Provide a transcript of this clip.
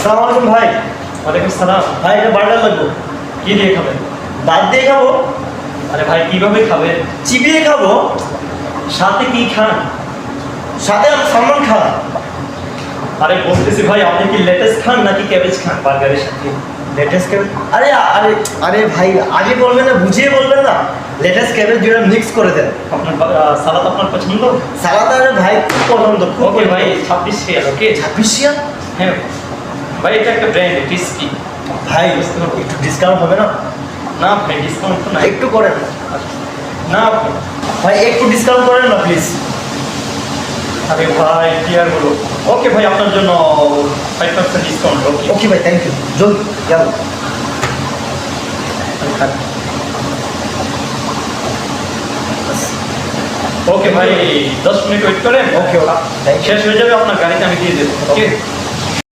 আসসালামু আলাইকুম ভাই। ওয়ালাইকুম সালাম। ভাই এটা বার্গার লাগবো। কি দিয়ে খাবেন? দাঁত দিয়ে খাবো, আরে ভাই কিভাবে খাবেন? চিবিয়ে খাবো, সাথে কি খান? সাথে সালমান খান। আরে বলতেছি ভাই, আপনি কি লেটেস্ট খান নাকি ক্যাবেজ খান বার্গারের সাথে? Latest cabbage. আরে আরে আরে ভাই আগে বলবেন না, বুঝিয়ে বলবেন না। লেটেস্ট ক্যাবেজ দুটো মিক্স করে দেন। আপনার সালাদ আপনার পছন্দ? সালাদ আরে ভাই খুব পছন্দ, খুব ওকে ভাই, 26 রিয়াল। ওকে 26 হ্যাঁ ভাই, এটা একটা ব্র্যান্ড টিস্কি। ভাই একটু ডিসকাউন্ট হবে না? না ভাই, ডিসকাউন্ট তো নাই। একটু করেন না ভাই, একটু ডিসকাউন্ট করেন না প্লিজ। আরে ভাই কি আর বলো। ওকে ভাই, আপনার জন্য 5% ডিসকাউন্ট। ওকে ওকে ভাই, থ্যাংক ইউ। জলদি যাবো। ওকে ভাই, 10 মিনিট ওয়েট করেন। ওকে ওকে, শেষ হয়ে যাবে, আপনার গাড়িতে আমি দিয়ে দেবো। ওকে